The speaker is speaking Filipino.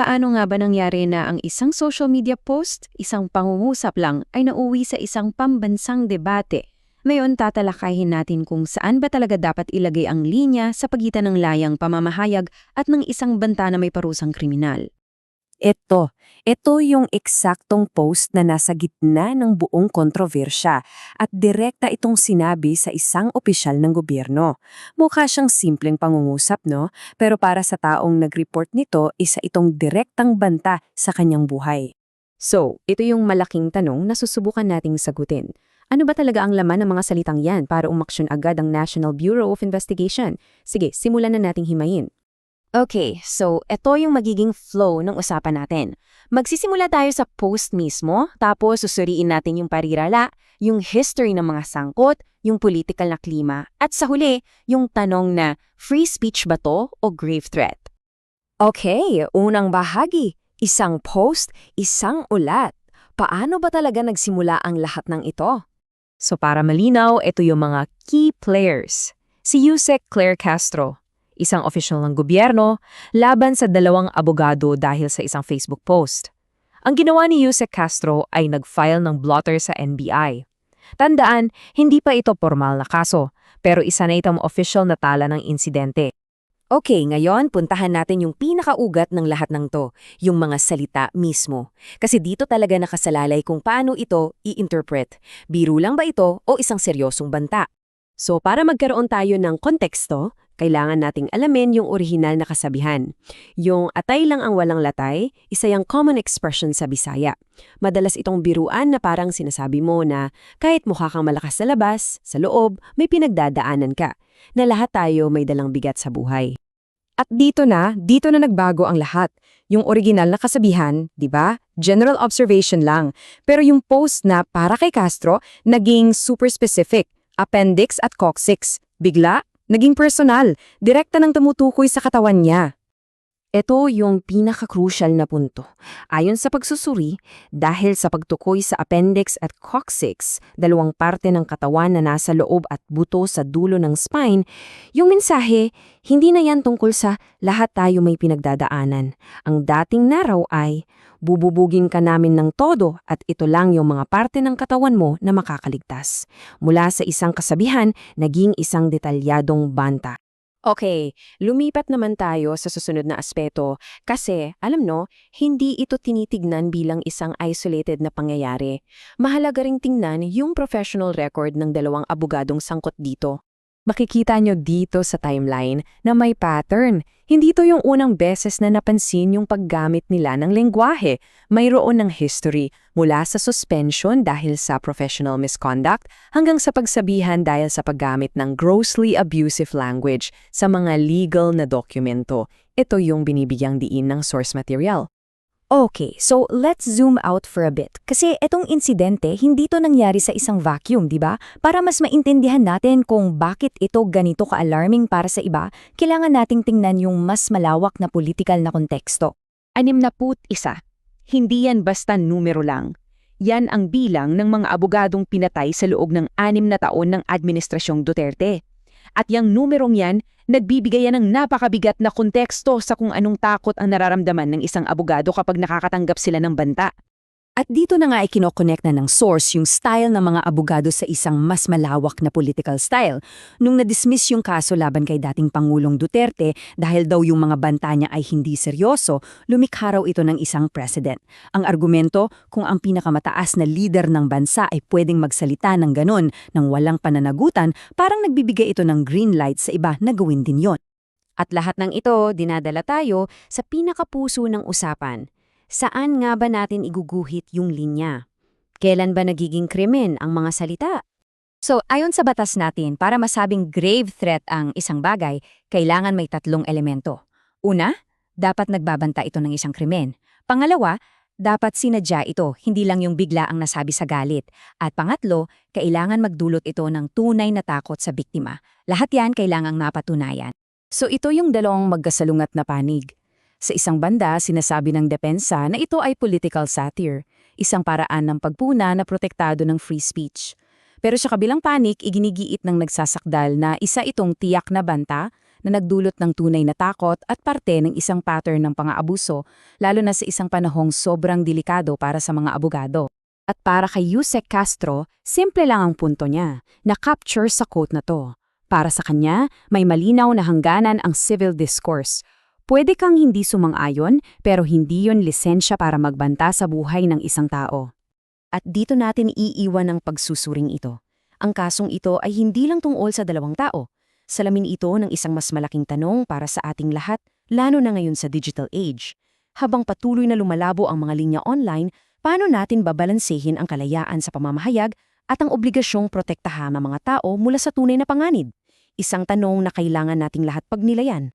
paano nga ba nangyari na ang isang social media post, isang pangungusap lang, ay nauwi sa isang pambansang debate? Ngayon, tatalakayin natin kung saan ba talaga dapat ilagay ang linya sa pagitan ng layang pamamahayag at ng isang banta na may parusang kriminal. Ito yung eksaktong post na nasa gitna ng buong kontrobersya at direkta itong sinabi sa isang opisyal ng gobyerno. Mukha siyang simpleng pangungusap, no? Pero para sa taong nag-report nito, isa itong direktang banta sa kanyang buhay. So, ito yung malaking tanong na susubukan nating sagutin. Ano ba talaga ang laman ng mga salitang yan para umaksyon agad ang National Bureau of Investigation? Sige, simulan na nating himayin. Okay, so ito yung magiging flow ng usapan natin. Magsisimula tayo sa post mismo, tapos susuriin natin yung parirala, yung history ng mga sangkot, yung political na klima, at sa huli, yung tanong na free speech ba to o grave threat? Okay, unang bahagi. Isang post, isang ulat. Paano ba talaga nagsimula ang lahat ng ito? So para malinaw, ito yung mga key players. Si Yusek Claire Castro, isang opisyal ng gobyerno, laban sa dalawang abogado dahil sa isang Facebook post. Ang ginawa ni Yusek Castro ay nag-file ng blotter sa NBI. Tandaan, hindi pa ito formal na kaso, pero isa na itong official na tala ng insidente. Okay, ngayon puntahan natin yung pinakaugat ng lahat ng to, yung mga salita mismo. Kasi dito talaga nakasalalay kung paano ito i-interpret. Biro lang ba ito o isang seryosong banta? So para magkaroon tayo ng konteksto, kailangan nating alamin yung orihinal na kasabihan. Yung atay lang ang walang latay, isa yung common expression sa Bisaya. Madalas itong biruan na parang sinasabi mo na kahit mukha kang malakas sa labas, sa loob, may pinagdadaanan ka. Na lahat tayo may dalang bigat sa buhay. At dito na nagbago ang lahat. Yung original na kasabihan, di ba? General observation lang. Pero yung post na para kay Castro, naging super specific. Appendix at coccyx. Bigla, naging personal. Direkta nang tumutukoy sa katawan niya. Ito yung pinaka-crucial na punto. Ayon sa pagsusuri, dahil sa pagtukoy sa appendix at coccyx, dalawang parte ng katawan na nasa loob at buto sa dulo ng spine, yung mensahe, hindi na yan tungkol sa lahat tayo may pinagdadaanan. Ang dating naraw ay, bububugin ka namin ng todo at ito lang yung mga parte ng katawan mo na makakaligtas. Mula sa isang kasabihan, naging isang detalyadong banta. Okay, lumipat naman tayo sa susunod na aspeto kasi, alam no, hindi ito tinitignan bilang isang isolated na pangyayari. Mahalaga ring tingnan yung professional record ng dalawang abogadong sangkot dito. Makikita nyo dito sa timeline na may pattern. Hindi ito yung unang beses na napansin yung paggamit nila ng lengguwahe. Mayroon ng history mula sa suspension dahil sa professional misconduct hanggang sa pagsabihan dahil sa paggamit ng grossly abusive language sa mga legal na dokumento. Ito yung binibigyang diin ng source material. Okay, so let's zoom out for a bit. Kasi etong insidente, hindi to nangyari sa isang vacuum, di ba? Para mas maintindihan natin kung bakit ito ganito ka-alarming para sa iba, kailangan nating tingnan yung mas malawak na political na konteksto. 61. Hindi yan basta numero lang. Yan ang bilang ng mga abogadong pinatay sa loob ng 6 na taon ng Administrasyong Duterte. At yung numerong yan, nagbibigay yan ng napakabigat na konteksto sa kung anong takot ang nararamdaman ng isang abogado kapag nakakatanggap sila ng banta. At dito na nga ay kinoconnect na ng source yung style ng mga abogado sa isang mas malawak na political style. Nung na-dismiss yung kaso laban kay dating Pangulong Duterte dahil daw yung mga banta niya ay hindi seryoso, lumikha raw ito ng isang precedent. Ang argumento, kung ang pinakamataas na leader ng bansa ay pwedeng magsalita ng ganun nang walang pananagutan, parang nagbibigay ito ng green light sa iba na gawin din yon. At lahat ng ito, dinadala tayo sa pinakapuso ng usapan. Saan nga ba natin iguguhit yung linya? Kailan ba nagiging krimen ang mga salita? So, ayon sa batas natin, para masabing grave threat ang isang bagay, kailangan may 3 elemento. Una, dapat nagbabanta ito ng isang krimen. Pangalawa, dapat sinadya ito, hindi lang yung bigla ang nasabi sa galit. At pangatlo, kailangan magdulot ito ng tunay na takot sa biktima. Lahat yan kailangang mapatunayan. So ito yung dalawang magkasalungat na panig. Sa isang banda, sinasabi ng depensa na ito ay political satire, isang paraan ng pagpuna na protektado ng free speech. Pero sa kabilang panig, iginigiit ng nagsasakdal na isa itong tiyak na banta na nagdulot ng tunay na takot at parte ng isang pattern ng pang-aabuso, lalo na sa isang panahong sobrang delikado para sa mga abogado. At para kay Yusek Castro, simple lang ang punto niya, na-capture sa quote na to. Para sa kanya, may malinaw na hangganan ang civil discourse. Pwede kang hindi sumang-ayon, pero hindi yon lisensya para magbanta sa buhay ng isang tao. At dito natin iiwan ang pagsusuring ito. Ang kasong ito ay hindi lang tungkol sa dalawang tao. Salamin ito ng isang mas malaking tanong para sa ating lahat, lalo na ngayon sa digital age. Habang patuloy na lumalabo ang mga linya online, paano natin babalansehin ang kalayaan sa pamamahayag at ang obligasyong protektahan ng mga tao mula sa tunay na panganib? Isang tanong na kailangan nating lahat pagnilayan.